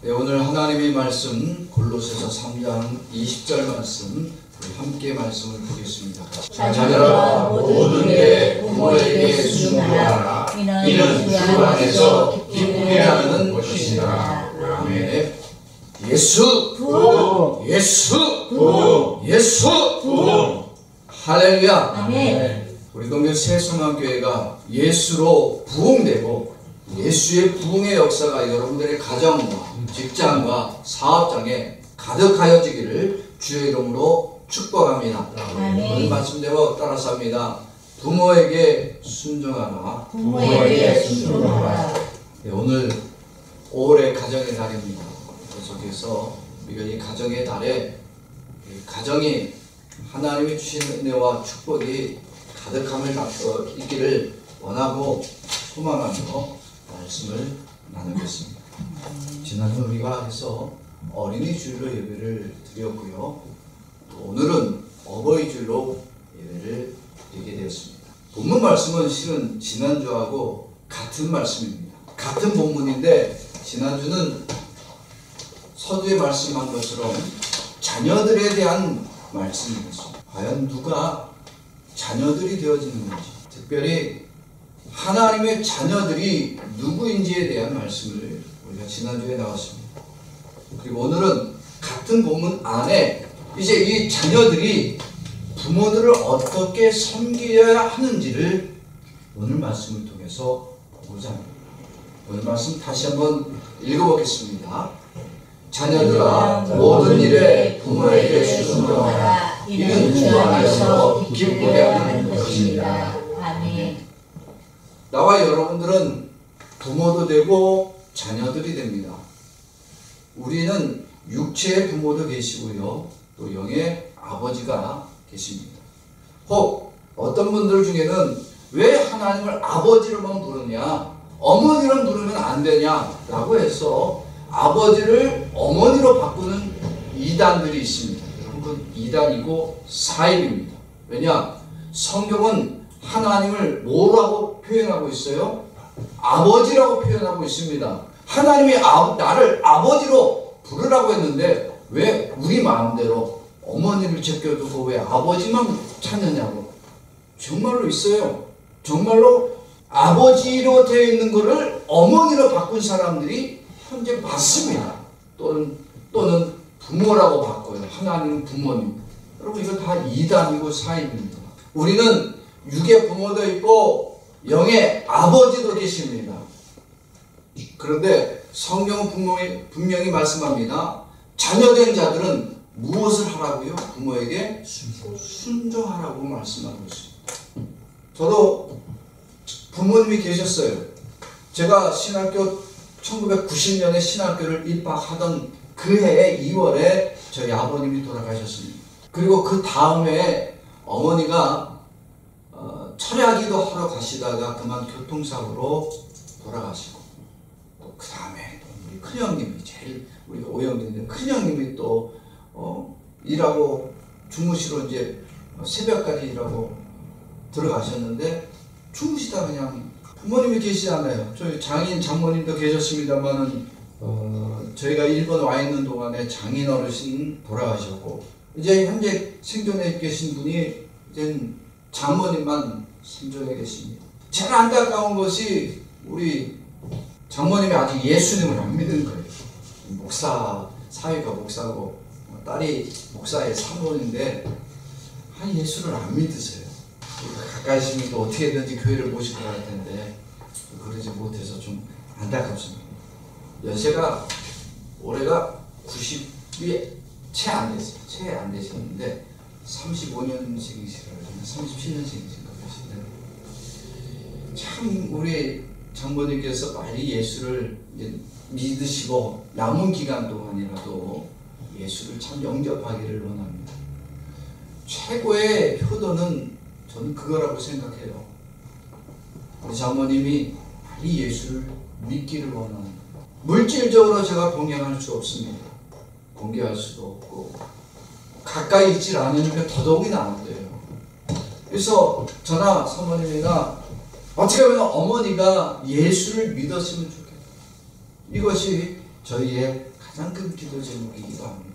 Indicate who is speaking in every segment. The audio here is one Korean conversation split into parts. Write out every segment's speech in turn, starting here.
Speaker 1: 네, 오늘 하나님의 말씀 골로새서 3장 20절 말씀 우리 함께 말씀을 보겠습니다.
Speaker 2: 자녀들아 모든 일에 부모에게 순종하라. 이는 주 안에서 기쁘게 하는 것이니라. 아멘.
Speaker 1: 예수
Speaker 2: 부흥.
Speaker 1: 예수
Speaker 2: 부흥.
Speaker 1: 예수
Speaker 2: 부흥.
Speaker 1: 할렐루야.
Speaker 2: 아멘.
Speaker 1: 우리 동네 새소망교회가 예수로 부흥되고 예수의 부흥의 역사가 여러분들의 가정과 직장과 사업장에 가득하여지기를 주의 이름으로 축복합니다. 오늘 말씀대로 따라서 합니다. 부모에게 순종하라.
Speaker 2: 부모에게 순종하라.
Speaker 1: 네, 오늘 5월의 가정의 달입니다. 계속해서 우리가 이 가정의 달에 가정이 하나님이 주신 은혜와 축복이 가득함을 있기를 원하고 소망하며 말씀을 나누겠습니다. 지난주 우리가 해서 어린이 주일로 예배를 드렸고요. 또 오늘은 어버이 주일로 예배를 드리게 되었습니다. 본문 말씀은 실은 지난주하고 같은 말씀입니다. 같은 본문인데 지난주는 서두에 말씀한 것처럼 자녀들에 대한 말씀이었습니다. 과연 누가 자녀들이 되어지는 건지, 특별히 하나님의 자녀들이 누구인지에 대한 말씀을 우리가 지난주에 나왔습니다. 그리고 오늘은 같은 본문 안에 이제 이 자녀들이 부모들을 어떻게 섬겨야 하는지를 오늘 말씀을 통해서 보고자 합니다. 오늘 말씀 다시 한번 읽어보겠습니다. 자녀들아 모든 일에 부모에게 순종하라. 이는 주 안에서 기쁘게 하는 것입니다.
Speaker 2: 아멘.
Speaker 1: 나와 여러분들은 부모도 되고 자녀들이 됩니다. 우리는 육체의 부모도 계시고요, 또 영의 아버지가 계십니다. 혹 어떤 분들 중에는 왜 하나님을 아버지로만 부르냐, 어머니로 부르면 안 되냐 라고 해서 아버지를 어머니로 바꾸는 이단들이 있습니다. 여러분, 그건 이단이고 사입입니다. 왜냐? 성경은 하나님을 뭐라고 표현하고 있어요? 아버지라고 표현하고 있습니다. 하나님이 나를 아버지로 부르라고 했는데 왜 우리 마음대로 어머니를 제껴두고 왜 아버지만 찾느냐고. 정말로 있어요. 정말로 아버지로 되어 있는 것을 어머니로 바꾼 사람들이 현재 많습니다. 또는 부모라고 바꿔요. 하나님은 부모님. 여러분, 이거 다 이단이고 사입입니다. 우리는 육의 부모도 있고 영의 아버지도 계십니다. 그런데 성경은 분명히 말씀합니다. 자녀된 자들은 무엇을 하라고요? 부모에게 순종하라고 말씀하고 있습니다. 저도 부모님이 계셨어요. 제가 신학교 1990년에 신학교를 입학하던 그 해의 2월에 저희 아버님이 돌아가셨습니다. 그리고 그 다음에 어머니가 철야기도 하러 가시다가 그만 교통사고로 돌아가시고, 또 그 다음에 우리 큰형님이 우리가 오형제인데 큰형님이 또 일하고 주무시러 이제 새벽까지 일하고 들어가셨는데 주무시다 그냥 부모님이 계시잖아요. 저희 장모님도 계셨습니다만은 저희가 일본 와 있는 동안에 장인 어르신 돌아가셨고, 이제 현재 생존해 계신 분이 이제 장모님만 생존해 계십니다. 제일 안타까운 것이 우리 장모님이 아직 예수님을 안 믿은 거예요. 사위가 목사고 딸이 목사의 사모인데 예수를 안 믿으세요. 가까이 있으면 또 어떻게든지 교회를 모시고 갈 텐데 그러지 못해서 좀 안타깝습니다. 연세가 올해가 90이 채 안 됐어요. 채 안 되셨는데 35년생이시라고 37년생이신가 그러시는데, 참 우리 장모님께서 빨리 예수를 이제 믿으시고 남은 기간 동안이라도 예수를 참 영접하기를 원합니다. 최고의 효도는 저는 그거라고 생각해요. 우리 장모님이 빨리 예수를 믿기를 원합니다. 물질적으로 제가 동행할 수 없습니다. 공개할 수도 없고 가까이 있질 않으니까 더더욱이나 안 돼요. 그래서 저나 사모님이나 어떻게 보면 어머니가 예수를 믿었으면 좋겠다. 이것이 저희의 가장 큰 기도 제목이기도 합니다.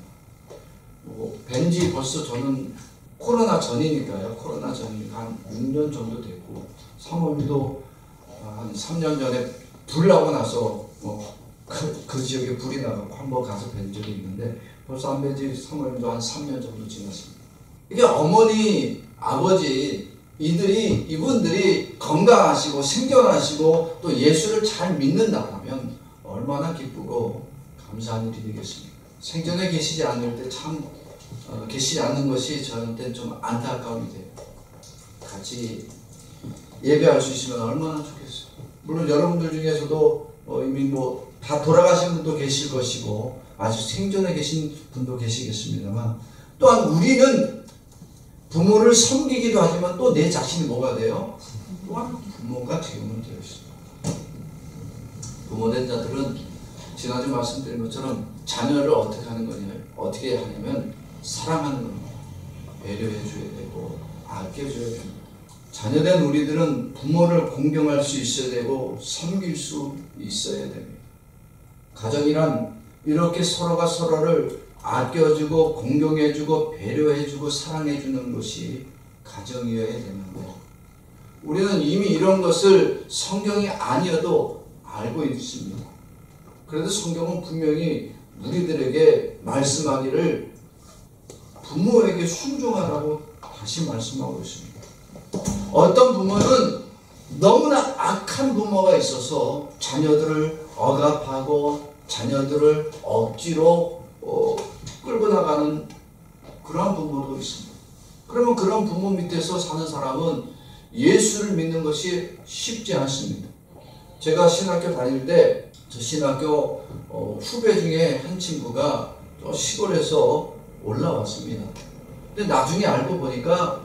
Speaker 1: 뵌지 벌써 저는 코로나 전이니까요. 코로나 전이니까 한 6년 정도 됐고, 사모님도 한 3년 전에 불 나고 나서 그 지역에 불이 나고 한번 가서 뵌 적이 있는데, 벌써 안 뵌지 사모님도 한 3년 정도 지났습니다. 이게 어머니, 아버지 이분들이 건강하시고 생존하시고 또 예수를 잘 믿는다면 얼마나 기쁘고 감사한 일이 되겠습니까? 생전에 계시지 않을 때 참 계시지 않는 것이 저한테는 좀 안타까움이 돼요. 같이 예배할 수 있으면 얼마나 좋겠어요. 물론 여러분들 중에서도 이미 다 돌아가신 분도 계실 것이고 아주 생전에 계신 분도 계시겠습니다만, 또한 우리는 부모를 섬기기도 하지만 또 내 자신이 뭐가 돼요? 또한 부모가 되면 되어 있습니다. 부모된 자들은 지난주 말씀드린 것처럼 자녀를 어떻게 하는 거냐, 어떻게 하냐면 사랑하는 겁니다. 배려해 줘야 되고 아껴줘야 됩니다. 자녀된 우리들은 부모를 공경할 수 있어야 되고 섬길 수 있어야 됩니다. 가정이란 이렇게 서로가 서로를 아껴주고 공경해주고 배려해주고 사랑해주는 것이 가정이어야 되는데, 우리는 이미 이런 것을 성경이 아니어도 알고 있습니다. 그래도 성경은 분명히 우리들에게 말씀하기를 부모에게 순종하라고 다시 말씀하고 있습니다. 어떤 부모는 너무나 악한 부모가 있어서 자녀들을 억압하고 자녀들을 억지로 끌고 나가는 그러한 부모도 있습니다. 그러면 그런 부모 밑에서 사는 사람은 예수를 믿는 것이 쉽지 않습니다. 제가 신학교 다닐 때 저 신학교 후배 중에 한 친구가 저 시골에서 올라왔습니다. 근데 나중에 알고 보니까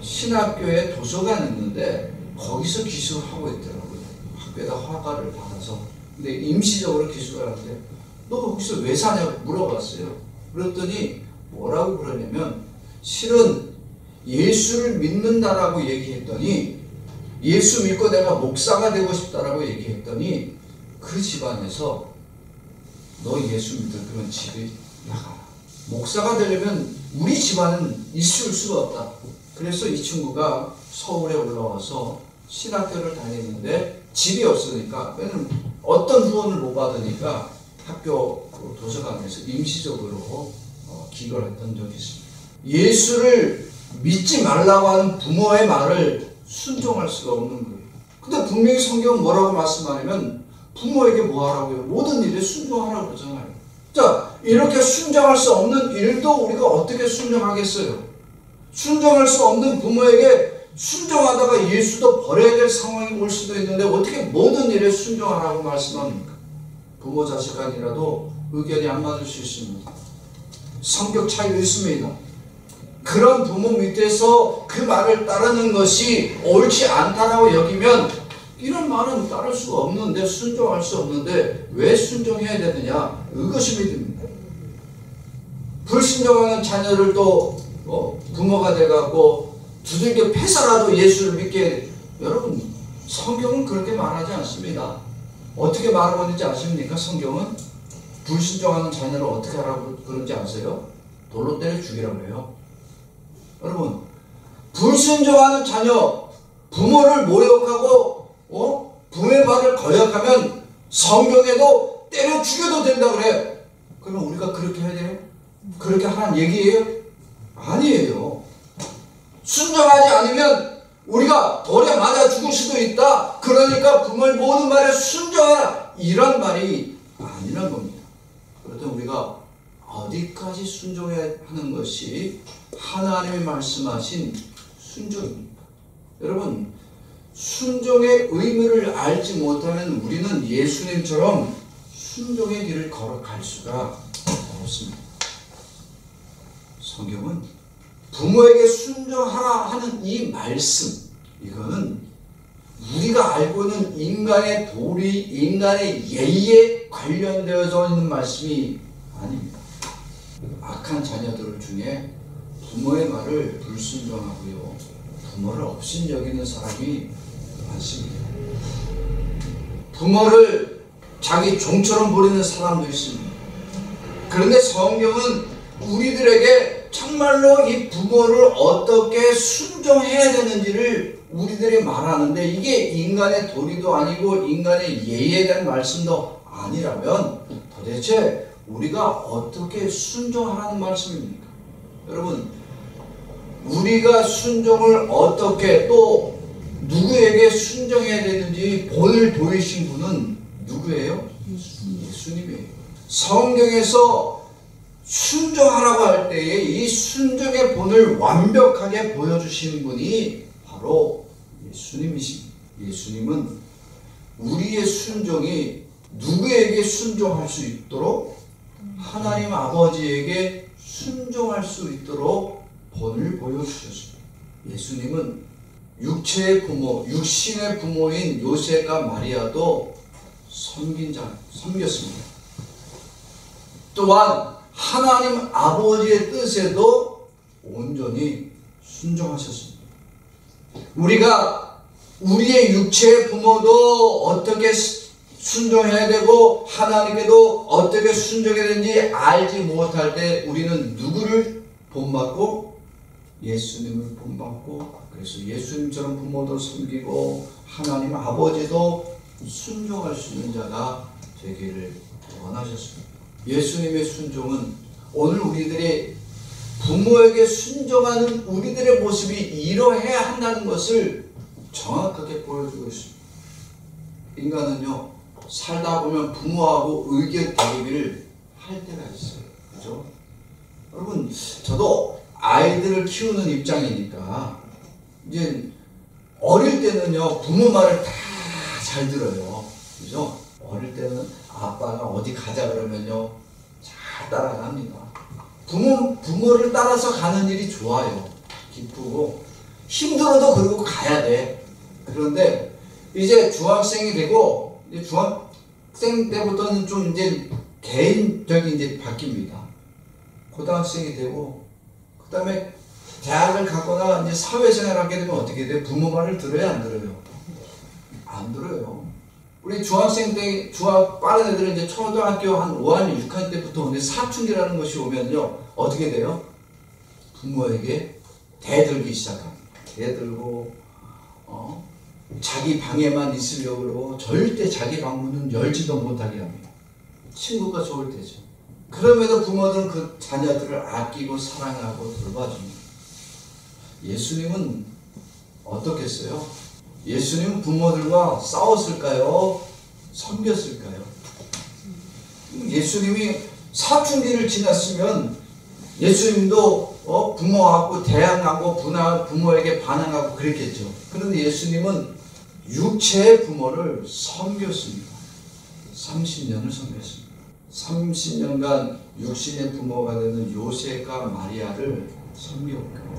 Speaker 1: 신학교에 도서관이 있는데 거기서 기술을 하고 있더라고요. 학교에다 허가를 받아서. 근데 임시적으로 기술을 하는데 너 거기서 왜 사냐고 물어봤어요. 그랬더니 뭐라고 그러냐면, 실은 예수를 믿는다라고 얘기했더니, 예수 믿고 내가 목사가 되고 싶다라고 얘기했더니 그 집안에서 너 예수 믿을 거면 집에 나가라. 목사가 되려면 우리 집안은 있을 수가 없다. 그래서 이 친구가 서울에 올라와서 신학교를 다니는데 집이 없으니까, 왜냐면 어떤 후원을 못 받으니까 학교 도서관에서 임시적으로 기거를 했던 적이 있습니다. 예수를 믿지 말라고 하는 부모의 말을 순종할 수가 없는 거예요. 근데 분명히 성경은 뭐라고 말씀하냐면 부모에게 뭐 하라고요? 모든 일에 순종하라고 그러잖아요. 자, 이렇게 순종할 수 없는 일도 우리가 어떻게 순종하겠어요? 순종할 수 없는 부모에게 순종하다가 예수도 버려야 될 상황이 올 수도 있는데 어떻게 모든 일에 순종하라고 말씀합니까? 부모 자식 간이라도 의견이 안 맞을 수 있습니다. 성격 차이도 있습니다. 그런 부모 밑에서 그 말을 따르는 것이 옳지 않다라고 여기면, 이런 말은 따를 수가 없는데, 순종할 수 없는데 왜 순종해야 되느냐? 의구심이 듭니다. 불순종하는 자녀를 또 부모가 돼갖고 두들겨 패서라도 예수를 믿게, 여러분 성경은 그렇게 말하지 않습니다. 어떻게 말하고 있는지 아십니까? 성경은 불순종하는 자녀를 어떻게 하라고 그런지 아세요? 돌로 때려 죽이라고 해요. 여러분, 불순종하는 자녀, 부모를 모욕하고 부모의 말을 거역하면 성경에도 때려 죽여도 된다 그래. 그러면 우리가 그렇게 해야 돼요? 그렇게 하는 얘기예요? 아니에요. 순종하지 않으면 우리가 돌에 맞아 죽을 수도 있다. 그러니까 부모의 모든 말에 순종하라. 이런 말이 아니란 겁니다. 그렇다면 우리가 어디까지 순종해야 하는 것이 하나님이 말씀하신 순종입니까? 여러분, 순종의 의미를 알지 못하면 우리는 예수님처럼 순종의 길을 걸어갈 수가 없습니다. 성경은 부모에게 순종하라 하는 이 말씀, 이거는 우리가 알고 있는 인간의 도리, 인간의 예의에 관련되어져 있는 말씀이 아닙니다. 악한 자녀들 중에 부모의 말을 불순종하고요, 부모를 없인 여기는 사람이 많습니다. 부모를 자기 종처럼 부리는 사람도 있습니다. 그런데 성경은 우리들에게 정말로 이 부모를 어떻게 순종해야 되는지를 우리들이 말하는데, 이게 인간의 도리도 아니고 인간의 예의에 대한 말씀도 아니라면 도대체 우리가 어떻게 순종하라는 말씀입니까? 여러분, 우리가 순종을 어떻게, 또 누구에게 순종해야 되는지 본을 보이신 분은 누구예요? 예수님이에요. 성경에서 순종하라고 할 때에 이 순종의 본을 완벽하게 보여주시는 분이 바로 예수님이십니다. 예수님은 우리의 순종이 누구에게 순종할 수 있도록, 하나님 아버지에게 순종할 수 있도록 본을 보여주셨습니다. 예수님은 육체의 부모, 육신의 부모인 요셉과 마리아도 섬겼습니다. 또한 하나님 아버지의 뜻에도 온전히 순종하셨습니다. 우리가 우리의 육체의 부모도 어떻게 순종해야 되고 하나님께도 어떻게 순종해야 되는지 알지 못할 때 우리는 누구를 본받고? 예수님을 본받고, 그래서 예수님처럼 부모도 섬기고 하나님 아버지도 순종할 수 있는 자가 되기를 원하셨습니다. 예수님의 순종은 오늘 우리들이 부모에게 순종하는 우리들의 모습이 이러해야 한다는 것을 정확하게 보여주고 있습니다. 인간은요, 살다 보면 부모하고 의견 대립을 할 때가 있어요. 그죠? 여러분, 저도 아이들을 키우는 입장이니까 이제 어릴 때는요, 부모 말을 다 잘 들어요. 그죠? 어릴 때는 아빠가 어디 가자 그러면요, 잘 따라갑니다. 부모를 따라서 가는 일이 좋아요. 기쁘고 힘들어도 그러고 가야 돼. 그런데 이제 중학생이 되고, 이제 중학생 때부터는 좀 이제 개인적인 이제 바뀝니다. 고등학생이 되고, 그 다음에 대학을 갔거나 이제 사회생활을 하게 되면 어떻게 돼요? 부모 말을 들어야 안 들어요? 안 들어요. 우리 중학생 때, 빠른 애들은 이제 초등학교 한 5학년, 6학년 때부터 근데 사춘기라는 것이 오면요, 어떻게 돼요? 부모에게 대들기 시작합니다. 대들고, 자기 방에만 있으려고 그러고, 절대 자기 방문은 열지도 못하게 합니다. 친구가 좋을 때죠. 그럼에도 부모들은 그 자녀들을 아끼고 사랑하고 돌봐줍니다. 예수님은 어떻겠어요? 예수님은 부모들과 싸웠을까요? 섬겼을까요? 예수님이 사춘기를 지났으면 예수님도 부모하고 대항하고 부모에게 반항하고 그랬겠죠. 그런데 예수님은 육체의 부모를 섬겼습니다. 30년을 섬겼습니다. 30년간 육신의 부모가 되는 요셉과 마리아를 섬겼고,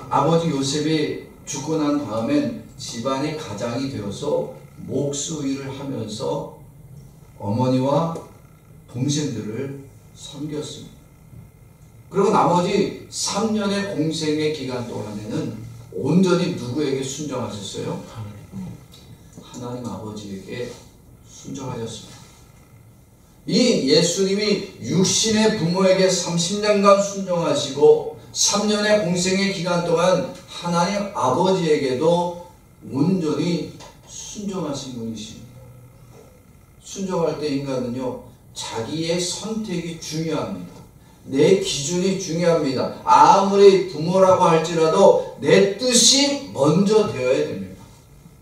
Speaker 1: 아버지 요셉이 죽고 난 다음엔 집안의 가장이 되어서 목수일을 하면서 어머니와 동생들을 섬겼습니다. 그리고 나머지 3년의 공생의 기간 동안에는 온전히 누구에게 순종하셨어요? 하나님 아버지에게 순종하셨습니다. 이 예수님이 육신의 부모에게 30년간 순종하시고 3년의 공생의 기간 동안 하나님 아버지에게도 온전히 순종하신 분이십니다. 순종할 때 인간은요, 자기의 선택이 중요합니다. 내 기준이 중요합니다. 아무리 부모라고 할지라도 내 뜻이 먼저 되어야 됩니다.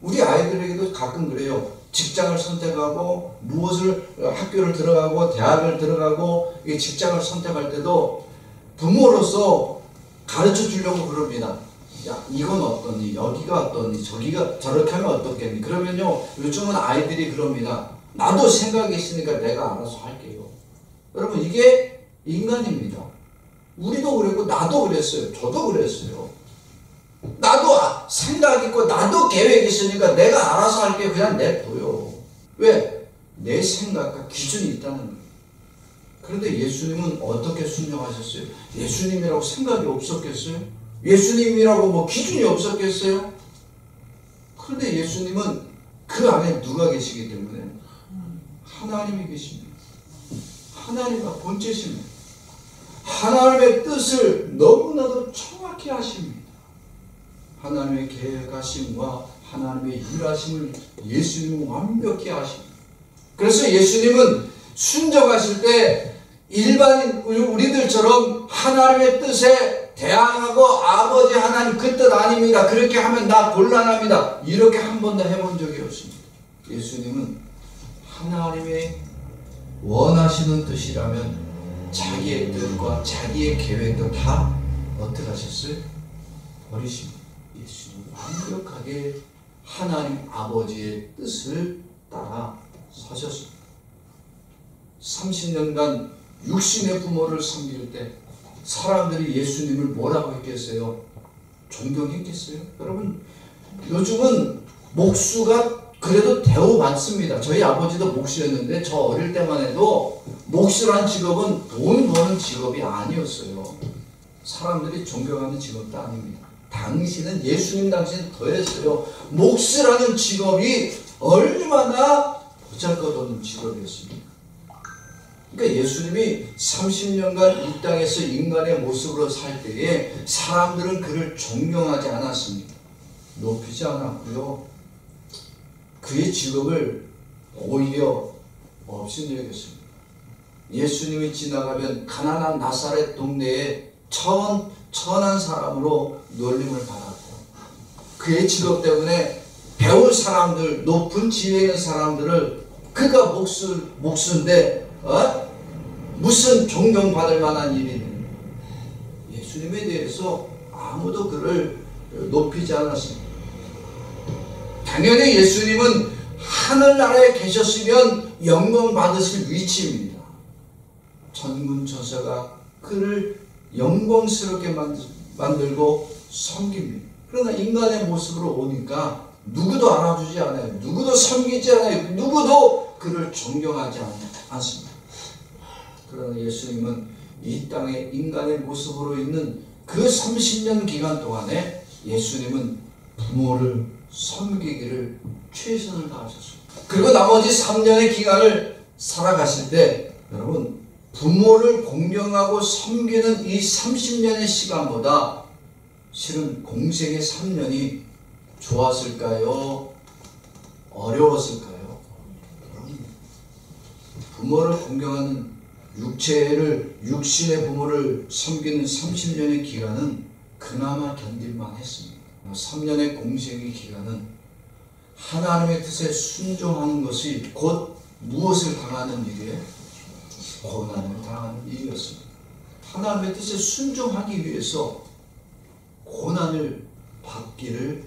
Speaker 1: 우리 아이들에게도 가끔 그래요. 직장을 선택하고 무엇을 학교를 들어가고 대학을 들어가고 직장을 선택할 때도 부모로서 가르쳐 주려고 그럽니다. 야, 이건 어떠니? 여기가 어떠니? 저기가 저렇게 하면 어떻겠니? 그러면요, 요즘은 아이들이 그럽니다. 나도 생각이 있으니까 내가 알아서 할게요. 여러분, 이게 인간입니다. 우리도 그랬고 나도 그랬어요. 저도 그랬어요. 나도 생각 있고 나도 계획 있으니까 내가 알아서 할게. 그냥 냅둬요. 왜? 내 생각과 기준이 있다는 거예요. 그런데 예수님은 어떻게 순종하셨어요? 예수님이라고 생각이 없었겠어요? 예수님이라고 뭐 기준이 없었겠어요? 그런데 예수님은 그 안에 누가 계시기 때문에 하나님이 계십니다. 하나님과 본체십니다. 하나님의 뜻을 너무나도 정확히 하십니다. 하나님의 계획하심과 하나님의 일하심을 예수님은 완벽히 하십니다. 그래서 예수님은 순종하실 때 일반인 우리들처럼 하나님의 뜻에 대항하고 아버지 하나님 그 뜻 아닙니다, 그렇게 하면 나 곤란합니다, 이렇게 한 번도 해본 적이 없습니다. 예수님은 하나님의 원하시는 뜻이라면 자기의 뜻과 자기의 계획도 다 어떻게 하셨어요? 버리십니다. 예수님은 완벽하게 하나님 아버지의 뜻을 따라 서셨습니다. 30년간 육신의 부모를 섬길 때 사람들이 예수님을 뭐라고 했겠어요? 존경했겠어요? 여러분, 요즘은 목수가 그래도 대우 많습니다. 저희 아버지도 목수였는데 저 어릴 때만 해도 목수란 직업은 돈 버는 직업이 아니었어요. 사람들이 존경하는 직업도 아닙니다. 당시는 예수님 당시는 더했어요. 목수라는 직업이 얼마나 보잘것없는 직업이었습니까? 그러니까 예수님이 30년간 이 땅에서 인간의 모습으로 살 때에 사람들은 그를 존경하지 않았습니다. 높이지 않았고요. 그의 직업을 오히려 없이 여겼습니다. 예수님이 지나가면 가난한 나사렛 동네에 천한 사람으로 놀림을 받았고, 그의 직업 때문에 배운 사람들, 높은 지위에 있는 사람들을 그가 목수인데 무슨 존경받을 만한 일이니? 예수님에 대해서 아무도 그를 높이지 않았습니다. 당연히 예수님은 하늘나라에 계셨으면 영광 받으실 위치입니다. 천군천사가 그를 영광스럽게 만들고 섬깁니다. 그러나 인간의 모습으로 오니까 누구도 알아주지 않아요. 누구도 섬기지 않아요. 누구도 그를 존경하지 않습니다. 그러나 예수님은 이 땅에 인간의 모습으로 있는 그 30년 기간 동안에 예수님은 부모를 섬기기를 최선을 다하셨습니다. 그리고 나머지 3년의 기간을 살아가실 때 여러분, 부모를 공경하고 섬기는 이 30년의 시간보다 실은 공생의 3년이 좋았을까요? 어려웠을까요? 부모를 공경하는 육신의 부모를 섬기는 30년의 기간은 그나마 견딜만 했습니다. 3년의 공생의 기간은 하나님의 뜻에 순종하는 것이 곧 무엇을 당하는 일이에요? 고난을 당하는 일이었습니다. 하나님의 뜻에 순종하기 위해서 고난을 받기를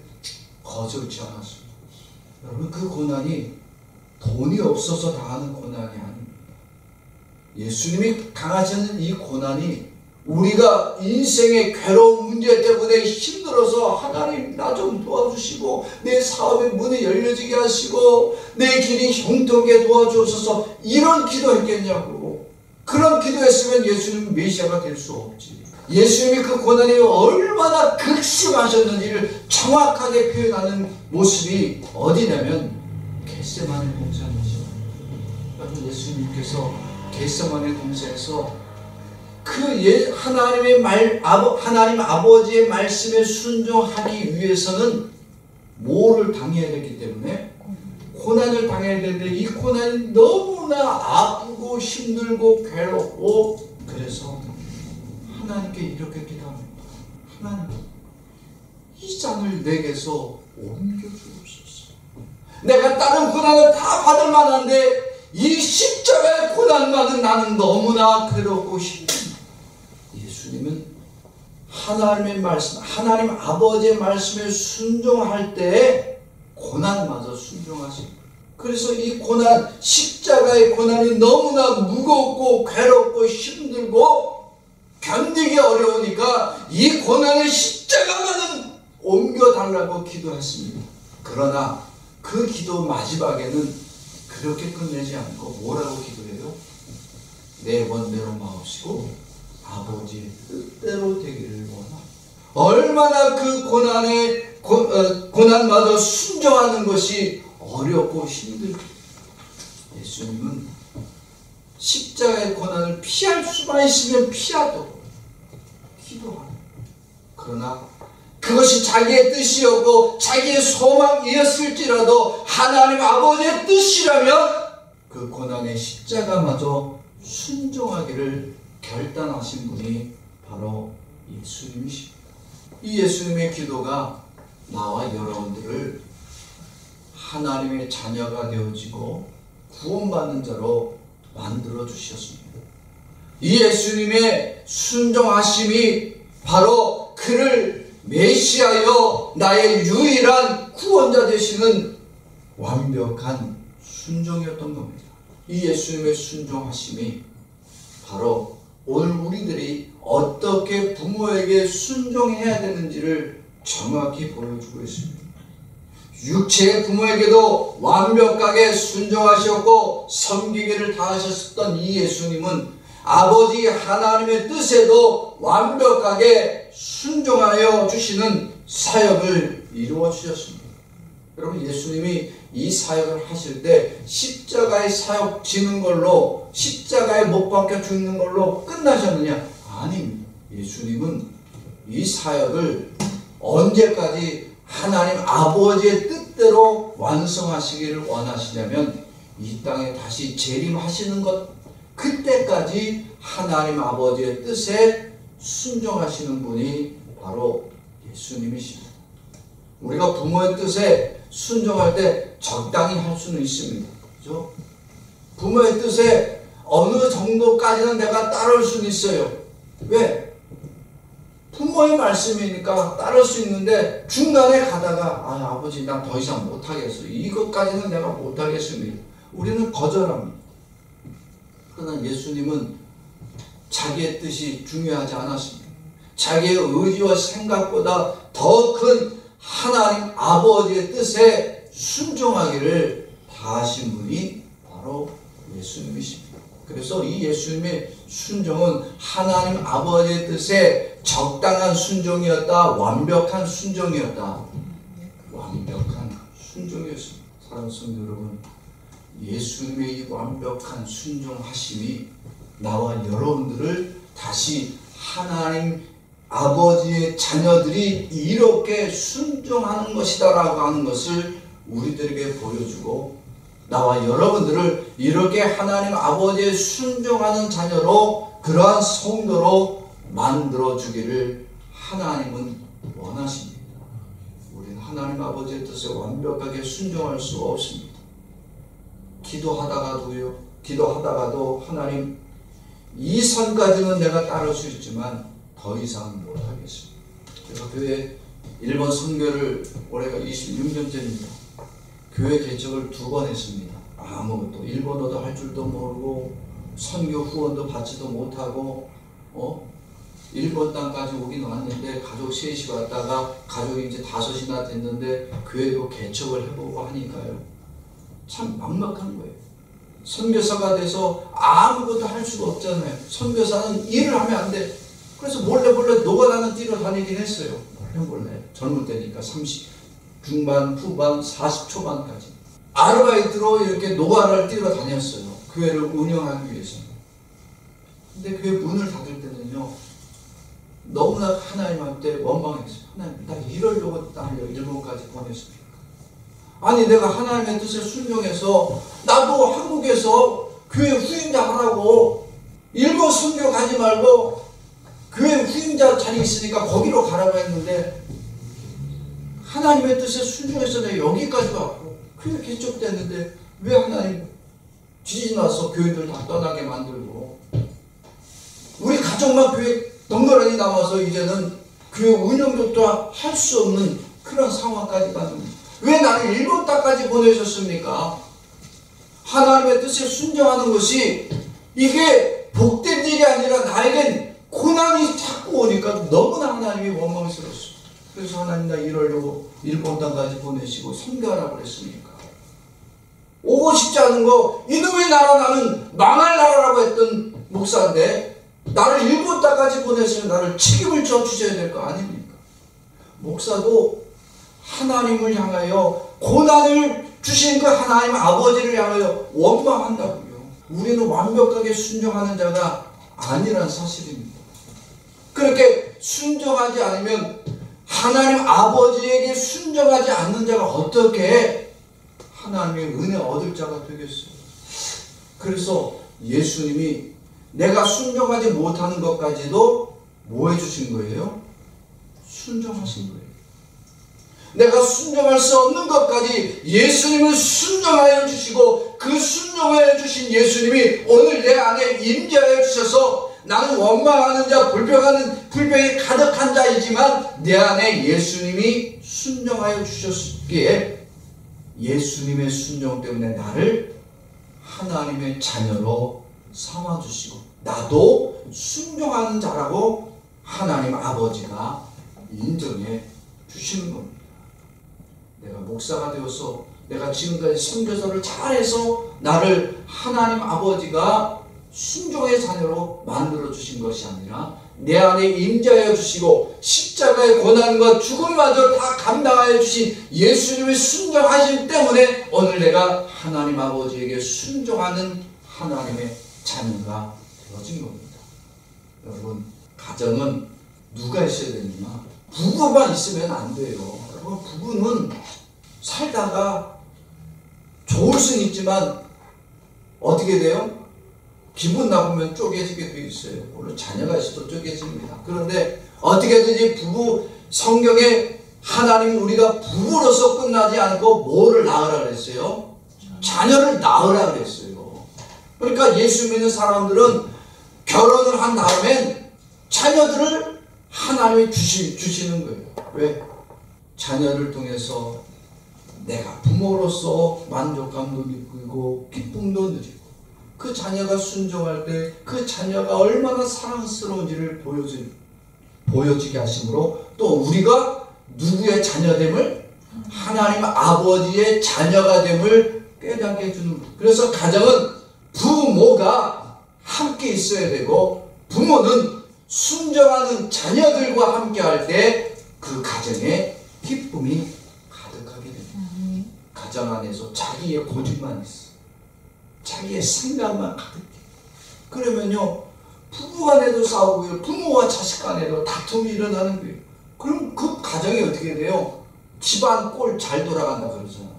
Speaker 1: 거절치 않았습니다. 여러분, 그 고난이 돈이 없어서 당하는 고난이 아닙니다. 예수님이 당하시는 이 고난이 우리가 인생의 괴로운 문제 때문에 힘들어서 하나님 나 좀 도와주시고 내 사업의 문이 열려지게 하시고 내 길이 형통하게 도와주옵소서, 이런 기도했겠냐고. 그런 기도했으면 예수님은 메시아가 될 수 없지. 예수님이 그 고난이 얼마나 극심하셨는지를 정확하게 표현하는 모습이 어디냐면 겟세마네 동산이죠. 여러분, 예수님께서 겟세마네 동산에서 하나님 아버지의 말씀에 순종하기 위해서는 뭐를 당해야 되기 때문에 고난을 당해야 되는데, 이 고난이 너무나 아프고 힘들고 괴롭고, 그래서 하나님께 이렇게 기도합니다. 하나님, 이 잔을 내게서 옮겨주옵소서. 내가 다른 고난을 다 받을 만한데 이 십자가의 고난만은 나는 너무나 괴롭고 힘듭니다. 예수님은 하나님의 말씀, 하나님 아버지의 말씀에 순종할 때에 고난마저 순종하십니다. 그래서 이 고난, 십자가의 고난이 너무나 무겁고 괴롭고 힘들고 견디기 어려우니까 이 고난의 십자가만은 옮겨달라고 기도했습니다. 그러나 그 기도 마지막에는 그렇게 끝내지 않고 뭐라고 기도해요? 내 원대로 마옵시고 아버지의 뜻대로 되기를 원하옵소서. 얼마나 그 고난마저 순종하는 것이 어렵고 힘들고, 예수님은 십자가의 고난을 피할 수만 있으면 피하도록 기도하는. 그러나 그것이 자기의 뜻이었고 자기의 소망이었을지라도 하나님 아버지의 뜻이라면 그 고난의 십자가마저 순종하기를 결단하신 분이 바로 예수님이십니다. 이 예수님의 기도가 나와 여러분들을 하나님의 자녀가 되어지고 구원받는 자로 만들어 주셨습니다. 이 예수님의 순종하심이 바로 그를 메시아여 나의 유일한 구원자 되시는 완벽한 순종이었던 겁니다. 이 예수님의 순종하심이 바로 오늘 우리들이 어떻게 부모에게 순종해야 되는지를 정확히 보여주고 있습니다. 육체의 부모에게도 완벽하게 순종하셨고 섬기기를 다하셨던 이 예수님은 아버지 하나님의 뜻에도 완벽하게 순종하여 주시는 사역을 이루어 주셨습니다. 여러분, 예수님이 이 사역을 하실 때 십자가의 사역 지는 걸로, 십자가에 못 박혀 죽는 걸로 끝나셨느냐? 아닙니다. 예수님은 이 사역을 언제까지 하나님 아버지의 뜻대로 완성하시기를 원하시냐면 이 땅에 다시 재림하시는 것, 그때까지 하나님 아버지의 뜻에 순종하시는 분이 바로 예수님이십니다. 우리가 부모의 뜻에 순종할 때 적당히 할 수는 있습니다. 그죠? 부모의 뜻에 어느 정도까지는 내가 따를 수는 있어요. 왜? 부모의 말씀이니까 따를 수 있는데 중간에 가다가 아버지 난 더 이상 못하겠어. 이것까지는 내가 못하겠습니다. 우리는 거절합니다. 그러나 예수님은 자기의 뜻이 중요하지 않았습니다. 자기의 의지와 생각보다 더 큰 하나님 아버지의 뜻에 순종하기를 다하신 분이 바로 예수님이십니다. 그래서 이 예수님의 순종은 하나님 아버지의 뜻에 적당한 순종이었다. 완벽한 순종이었다. 완벽한 순종이었습니다. 사랑하는 성도 여러분, 예수님의 이 완벽한 순종하심이 나와 여러분들을 다시 하나님 아버지의 자녀들이 이렇게 순종하는 것이다라고 하는 것을 우리들에게 보여주고, 나와 여러분들을 이렇게 하나님 아버지의 순종하는 자녀로, 그러한 성도로 만들어주기를 하나님은 원하십니다. 우리는 하나님 아버지의 뜻에 완벽하게 순종할 수가 없습니다. 기도하다가도 하나님, 이 선까지는 내가 따를 수 있지만 더 이상 못하겠습니다. 제가 교회 일본 선교를 올해가 26년째입니다. 교회 개척을 2번 했습니다. 아무것도 일본어도 할 줄도 모르고 선교 후원도 받지도 못하고 일본 땅까지 오긴 왔는데 가족 셋이 왔다가 가족이 이제 5이나 됐는데 교회도 개척을 해보고 하니까요, 참 막막한 거예요. 선교사가 돼서 아무것도 할 수가 없잖아요. 선교사는 일을 하면 안 돼. 그래서 몰래 노가다는 뛰러 다니긴 했어요. 몰래 젊을 때니까 30 중반, 후반, 40 초반까지 아르바이트로 이렇게 노가다를 뛰러 다녔어요. 교회를 운영하기 위해서. 근데 교회 문을 닫을 때는요, 너무나 하나님한테 원망했어요. 하나님, 나 이러려고 날 일본까지 보냈습니까? 아니, 내가 하나님의 뜻에 순종해서 나도 한국에서 교회 후임자 하라고, 일본 선교 가지 말고 교회 후임자 자리 있으니까 거기로 가라고 했는데, 하나님의 뜻에 순종해서 내가 여기까지 왔고 교회 개척됐는데 왜 하나님 지진 와서 교회들 다 떠나게 만들고, 우리 가족만 교회 덩그러니 남아서 이제는 교회 운영조차 할 수 없는 그런 상황까지 가는, 왜 나를 일본 땅까지 보내셨습니까? 하나님의 뜻에 순종하는 것이 이게 복된 일이 아니라 나에겐 고난이 자꾸 오니까 너무나 하나님이 원망스러웠어요. 그래서 하나님, 나 이러려고 일본 땅까지 보내시고 선교하라고 그랬습니까? 오고 싶지 않은 거, 이놈의 나라, 나는 망할 나라라고 했던 목사인데 나를 일본 땅까지 보내시면 나를 책임을 져주셔야 될 거 아닙니까? 목사도 하나님을 향하여, 고난을 주신 그 하나님 아버지를 향하여 원망한다고요. 우리는 완벽하게 순종하는 자가 아니란 사실입니다. 그렇게 순종하지 않으면 하나님 아버지에게 순종하지 않는 자가 어떻게 하나님의 은혜 얻을 자가 되겠어요? 그래서 예수님이 내가 순종하지 못하는 것까지도 뭐 해주신 거예요? 순종하신 거예요. 내가 순종할 수 없는 것까지 예수님을 순종하여 주시고, 그 순종하여 주신 예수님이 오늘 내 안에 임재하여 주셔서 나는 원망하는 자, 불평이 가득한 자이지만 내 안에 예수님이 순종하여 주셨기에 예수님의 순종 때문에 나를 하나님의 자녀로 삼아주시고 나도 순종하는 자라고 하나님 아버지가 인정해 주시는 겁니다. 내가 목사가 되어서 내가 지금까지 선교사를 잘해서 나를 하나님 아버지가 순종의 자녀로 만들어 주신 것이 아니라 내 안에 임재하여 주시고 십자가의 고난과 죽음마저 다 감당하여 주신 예수님의 순종하심 때문에 오늘 내가 하나님 아버지에게 순종하는 하나님의 자녀가 되어진 겁니다. 여러분, 가정은 누가 있어야 되느냐? 부부만 있으면 안 돼요. 여러분, 부부는 살다가 좋을 수는 있지만 어떻게 돼요? 기분 나쁘면 쪼개지게 돼 있어요. 물론 자녀가 있어도 쪼개집니다. 그런데 어떻게든지 부부, 성경에 하나님 우리가 부부로서 끝나지 않고 뭐를 낳으라 그랬어요? 자녀를 낳으라 그랬어요. 그러니까 예수 믿는 사람들은 결혼을 한 다음엔 자녀들을 하나님이 주시는 거예요. 왜? 자녀를 통해서 내가 부모로서 만족감도 느끼고 기쁨도 누리고 그 자녀가 순종할 때 그 자녀가 얼마나 사랑스러운지를 보여지게 하심으로 또 우리가 누구의 자녀됨을 하나님 아버지의 자녀가 됨을 깨닫게 해주는 거예요. 그래서 가정은 부모가 함께 있어야 되고 부모는 순종하는 자녀들과 함께 할 때 그 가정에 기쁨이 가득하게 됩니다. 가정 안에서 자기의 고집만 있어. 자기의 생각만 가득해. 그러면요, 부부간에도 싸우고요, 부모와 자식 간에도 다툼이 일어나는 거예요. 그럼 그 가정이 어떻게 돼요? 집안 꼴 잘 돌아간다 그러잖아.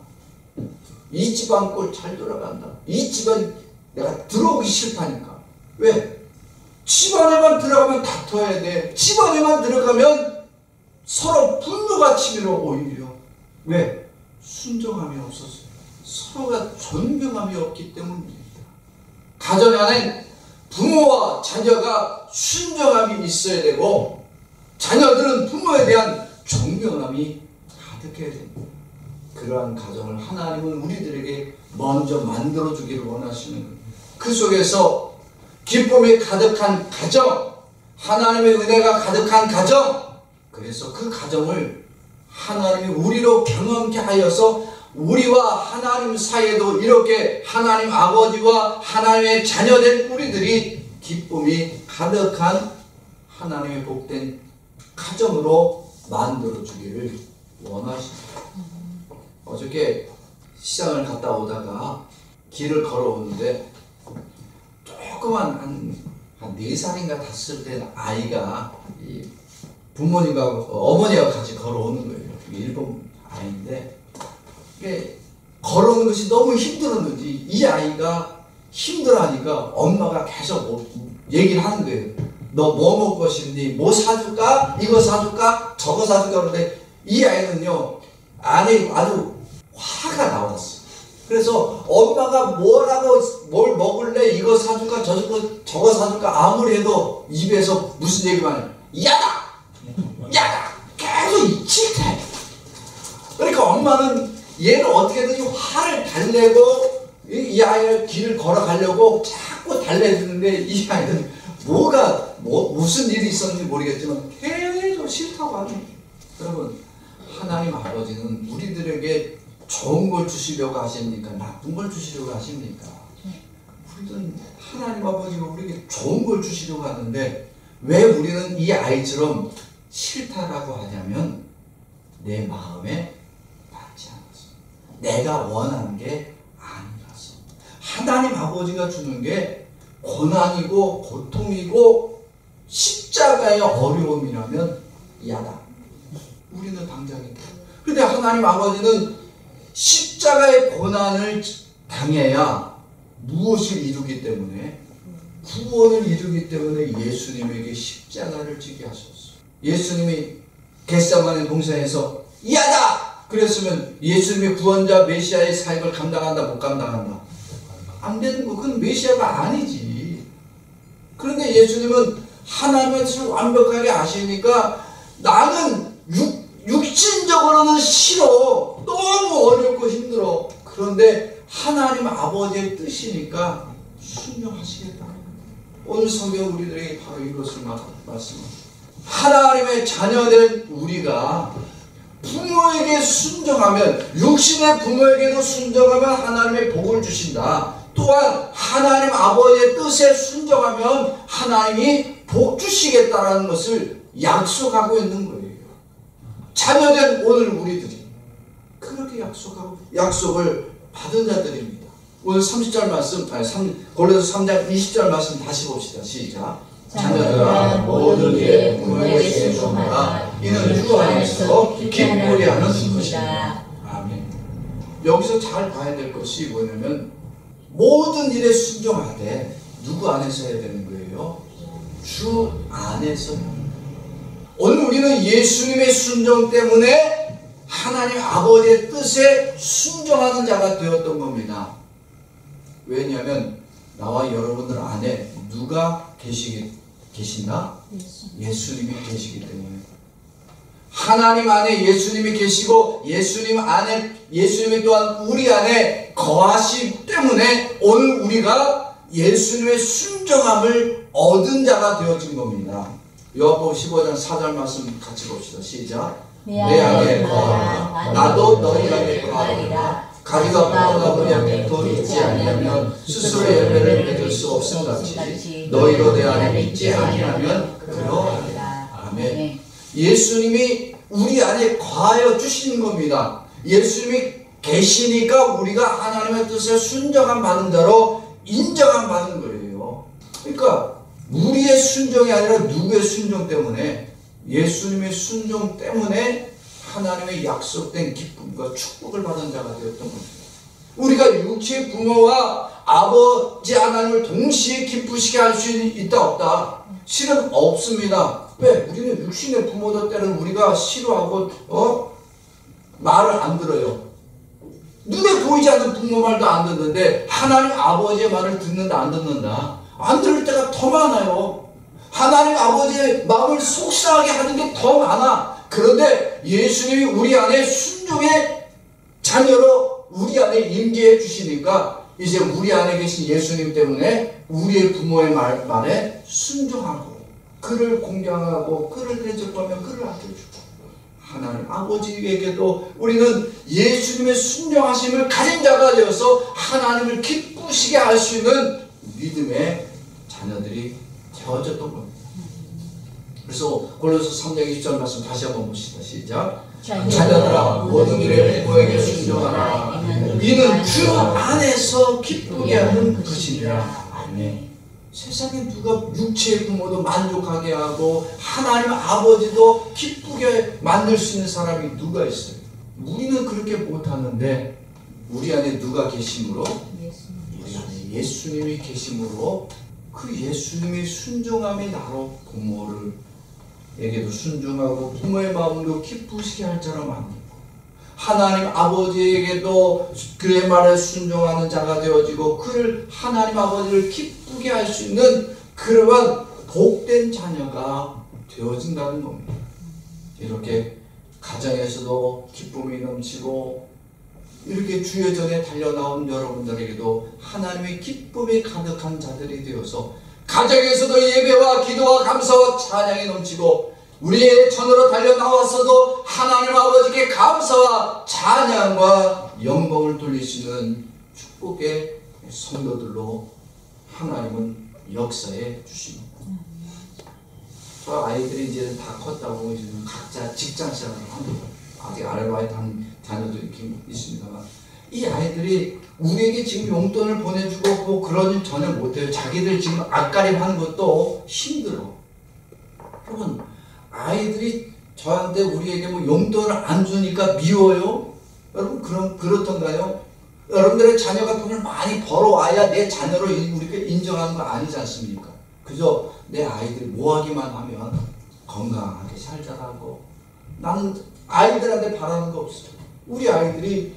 Speaker 1: 이 집안 꼴 잘 돌아간다. 이 집안 내가 들어오기 싫다니까. 왜? 집안에만 들어가면 다퉈야 돼. 집안에만 들어가면 서로 분노가 치밀어 오히려. 왜? 순종함이 없었어요. 서로가 존경함이 없기 때문입니다. 가정 안에 부모와 자녀가 순종함이 있어야 되고 자녀들은 부모에 대한 존경함이 가득해야 됩니다. 그러한 가정을 하나님은 우리들에게 먼저 만들어주기를 원하시는 거예요. 그 속에서 기쁨이 가득한 가정, 하나님의 은혜가 가득한 가정, 그래서 그 가정을 하나님이 우리로 경험케 하여서 우리와 하나님 사이에도 이렇게 하나님 아버지와 하나님의 자녀된 우리들이 기쁨이 가득한 하나님의 복된 가정으로 만들어주기를 원하십니다. 어저께 시장을 갔다 오다가 길을 걸어오는데 조그만 한 4살인가 5살 된 아이가 부모님과 어머니와 같이 걸어오는 거예요. 일본 아이인데 이게 걸어오는 것이 너무 힘들었는지 이 아이가 힘들어하니까 엄마가 계속 얘기를 하는 거예요. 너 뭐 먹고 싶니? 뭐 사줄까? 이거 사줄까? 저거 사줄까? 그런데 이 아이는요, 안에 아주 화가 나왔어. 그래서 엄마가 뭘 먹을래? 이거 사줄까? 저거 사줄까? 아무리 해도 입에서 무슨 얘기만 해. 야다! 야다! 계속 질타해. 그러니까 엄마는 얘를 어떻게든지 화를 달래고 이 아이를 길을 걸어가려고 자꾸 달래주는데 이 아이는 무슨 일이 있었는지 모르겠지만 계속 싫다고 하는 거예요. 여러분, 하나님 아버지는 우리들에게 좋은 걸 주시려고 하십니까? 나쁜 걸 주시려고 하십니까? 우리는 하나님 아버지가 우리에게 좋은 걸 주시려고 하는데 왜 우리는 이 아이처럼 싫다라고 하냐면 내 마음에 맞지 않았어. 내가 원하는 게 아니라서. 하나님 아버지가 주는 게 고난이고 고통이고 십자가의 어려움이라면 야다. 우리는 당장이다. 그런데 하나님 아버지는 십자가의 고난을 당해야 무엇을 이루기 때문에, 구원을 이루기 때문에 예수님에게 십자가를 지게 하셨어요. 예수님이 겟세마네 동산에서 야다! 그랬으면 예수님이 구원자 메시아의 사역을 감당한다, 못 감당한다? 안 되는 거. 그건 메시아가 아니지. 그런데 예수님은 하나님의 뜻을 완벽하게 아시니까 나는 육신적으로는 싫어. 너무 어렵고 힘들어. 그런데 하나님 아버지의 뜻이니까 순종하시겠다. 오늘 성경 우리들에게 바로 이것을 말씀합니다. 하나님의 자녀된 우리가 부모에게 순종하면, 육신의 부모에게도 순종하면 하나님의 복을 주신다. 또한 하나님 아버지의 뜻에 순종하면 하나님이 복 주시겠다라는 것을 약속하고 있는 거예요. 자녀된 오늘 우리들이 그렇게 약속을 받은 자들입니다. 오늘 30절 말씀, 골로새 3장 20절 말씀 다시 봅시다. 시작. 자녀들아 모든 일에 부모에게 순종하라. 이는 주 안에서 기쁘게 하는 것이다. 아멘. 여기서 잘 봐야 될 것이 뭐냐면, 모든 일에 순종하되 누구 안에서 해야 되는 거예요? 주 안에서. 오늘 우리는 예수님의 순종 때문에 하나님 아버지의 뜻에 순종하는 자가 되었던 겁니다. 왜냐하면 나와 여러분들 안에 누가 계신다? 예수님이 계시기 때문에. 하나님 안에 예수님이 계시고 예수님이 또한 우리 안에 거하시기 때문에 오늘 우리가 예수님의 순종함을 얻은 자가 되어진 겁니다. 요한복음 15장 4절 말씀 같이 봅시다. 시작. 내 안에 거하라. 나도 너희 안에 거하리라. 가지가 뻗어나 너희 안에 더 있지 않으면 스스로 열매를 맺을 수 없음 같이 너희로 내 안에 있지 아니하면 그러하리라. 아멘. 예수님이 우리 안에 거하여 주시는 겁니다. 예수님이 계시니까 우리가 하나님의 뜻에 순종함 받은 자로 인정함 받은 거예요. 그러니까 우리의 순종이 아니라 누구의 순종 때문에, 예수님의 순종 때문에 하나님의 약속된 기쁨과 축복을 받은 자가 되었던 겁니다. 우리가 육체의 부모와 아버지 하나님을 동시에 기쁘시게 할 수 있다 없다? 실은 없습니다. 왜? 우리는 육신의 부모도 때는 우리가 싫어하고 말을 안 들어요. 눈에 보이지 않는 부모 말도 안 듣는데 하나님 아버지의 말을 듣는다 안 듣는다? 안 들을 때가 더 많아요. 하나님 아버지의 마음을 속상하게 하는 게 더 많아. 그런데 예수님이 우리 안에 순종의 자녀로 우리 안에 임재해 주시니까 이제 우리 안에 계신 예수님 때문에 우리의 부모의 말에 순종하고 그를 공경하고 그를 대접하며 그를 아껴주고, 하나님 아버지에게도 우리는 예수님의 순종하심을 가진 자가 되어서 하나님을 기쁘시게 할 수 있는 믿음의 자녀들이 되어졌던 겁니다. 그래서 골로새 3장 20절 말씀 다시 한번 봅시다. 시작. 자녀들아 모든 일에 부모에게 순종하라. 이는 주 안에서 기쁘게 하는 것이니라. 아멘. 세상에 누가 육체의 부모도 만족하게 하고 하나님 아버지도 기쁘게 만들 수 있는 사람이 누가 있어요? 우리는 그렇게 못하는데 우리 안에 누가 계심으로? 우리 안에 예수님이 계심으로 그 예수님의 순종함이 나로 부모에게도 순종하고 부모의 마음도 기쁘시게 할 자로 만들고 하나님 아버지에게도 그의 말에 순종하는 자가 되어지고 그를 하나님 아버지를 기쁘게 할 수 있는 그러한 복된 자녀가 되어진다는 겁니다. 이렇게 가정에서도 기쁨이 넘치고 이렇게 주의 전에 달려나온 여러분들에게도 하나님의 기쁨이 가득한 자들이 되어서 가정에서도 예배와 기도와 감사와 찬양이 넘치고 우리의 전으로 달려나왔어도 하나님 아버지께 감사와 찬양과 영광을 돌리시는 축복의 성도들로 하나님은 역사해 주십니다. 저 아이들이 이제 다 컸다고 이제 각자 직장 생활을 합니다. 아직 아르바이트 한 자녀도 이렇게 있습니다만 이 아이들이 우리에게 지금 용돈을 보내주고 뭐 그러진 전혀 못해요. 자기들 지금 앞가림 하는 것도 힘들어. 여러분, 아이들이 저한테 우리에게 뭐 용돈을 안 주니까 미워요? 여러분, 그렇던가요? 여러분들의 자녀가 돈을 많이 벌어와야 내 자녀로 우리가 인정하는 거 아니지 않습니까? 그저 내 아이들이 뭐 하기만 하면 건강하게 잘 자라고, 나는 아이들한테 바라는 거 없어요. 우리 아이들이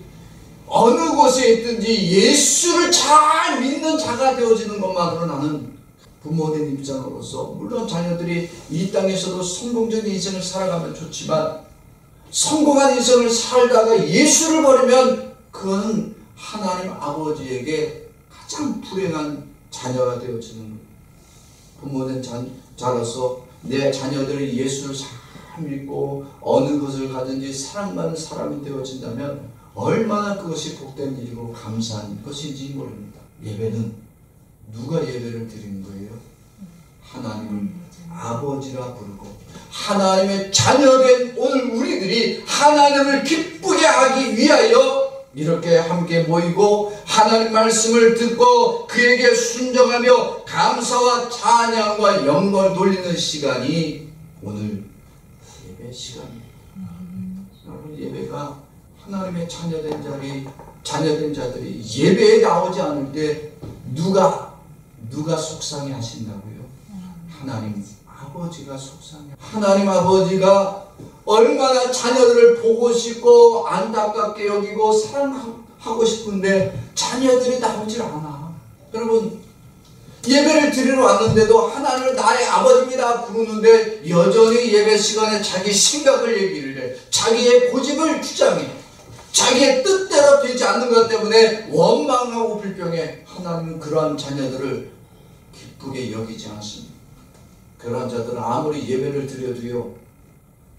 Speaker 1: 어느 곳에 있든지 예수를 잘 믿는 자가 되어지는 것만으로 나는 부모님 입장으로서, 물론 자녀들이 이 땅에서도 성공적인 인생을 살아가면 좋지만 성공한 인생을 살다가 예수를 버리면 그건 하나님 아버지에게 가장 불행한 자녀가 되어지는 거예요. 부모된 자로서 내 자녀들이 예수를 잘 믿고 어느 것을 가든지 사랑받는 사람이 되어진다면 얼마나 그것이 복된 일이고 감사한 것인지 모릅니다. 예배는 누가 예배를 드리는 거예요? 하나님을 아버지라 부르고, 하나님의 자녀된 오늘 우리들이 하나님을 기쁘게 하기 위하여 이렇게 함께 모이고 하나님 말씀을 듣고 그에게 순종하며 감사와 찬양과 영광을 돌리는 시간이 오늘 예배 시간입니다. 여러분, 예배가 하나님의 자녀된 자들이 예배에 나오지 않을 때 누가 속상해 하신다고요? 하나님 아버지가 속상해. 하나님 아버지가 얼마나 자녀들을 보고 싶고 안타깝게 여기고 사랑하고 싶은데 자녀들이 나오질 않아. 여러분, 예배를 드리러 왔는데도 하나님을 나의 아버지입니다 부르는데 여전히 예배 시간에 자기 생각을 얘기를 해. 자기의 고집을 주장해. 자기의 뜻대로 되지 않는 것 때문에 원망하고 불평해. 하나님은 그러한 자녀들을 기쁘게 여기지 않습니다. 그러한 자들은 아무리 예배를 드려도요,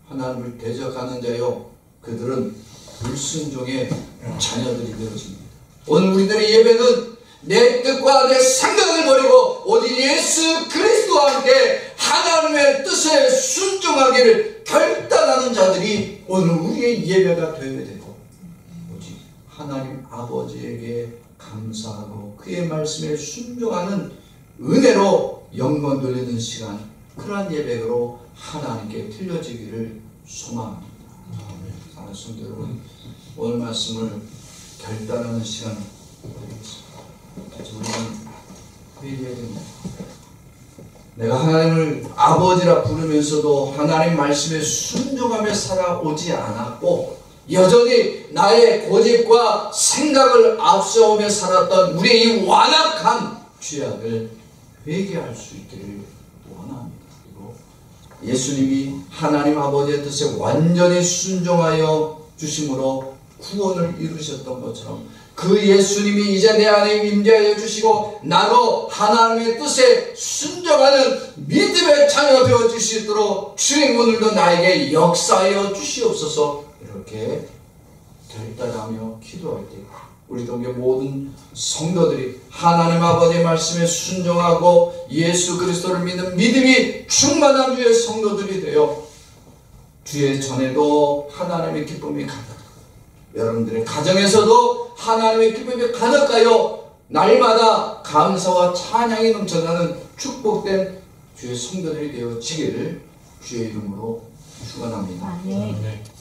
Speaker 1: 하나님을 대적하는 자요, 그들은 불순종의 자녀들이 되어집니다. 오늘 우리들의 예배는 내 뜻과 내 생각을 버리고 오직 예수 그리스도와 함께 하나님의 뜻에 순종하기를 결단하는 자들이 오늘 우리의 예배가 되어야 되고, 오직 하나님 아버지에게 감사하고 그의 말씀에 순종하는 은혜로 영광 돌리는 시간, 그러한 예배로 하나님께 틀려지기를 소망합니다. 사랑하는 성도 여러분, 오늘 말씀을 결단하는 시간 드리겠습니다. 우리는 회개해야 됩니다. 내가 하나님을 아버지라 부르면서도 하나님 말씀에 순종하며 살아오지 않았고 여전히 나의 고집과 생각을 앞세우며 살았던 우리의 이 완악한 죄악을 회개할 수 있기를 원합니다. 그리고 예수님이 하나님 아버지의 뜻에 완전히 순종하여 주심으로 구원을 이루셨던 것처럼 그 예수님이 이제 내 안에 임재하여 주시고 나도 하나님의 뜻에 순종하는 믿음의 자녀가 되어 주실 수 있도록 주님 오늘도 나에게 역사하여 주시옵소서. 이렇게 결단하며 기도할 때 우리 동계 모든 성도들이 하나님 아버지의 말씀에 순종하고 예수 그리스도를 믿는 믿음이 충만한 주의 성도들이 되어 주의 전에도 하나님의 기쁨이 가득, 여러분들의 가정에서도 하나님의 기쁨이 가득하여 날마다 감사와 찬양이 넘쳐나는 축복된 주의 성도들이 되어지기를 주의 이름으로 축원합니다.
Speaker 2: 아멘.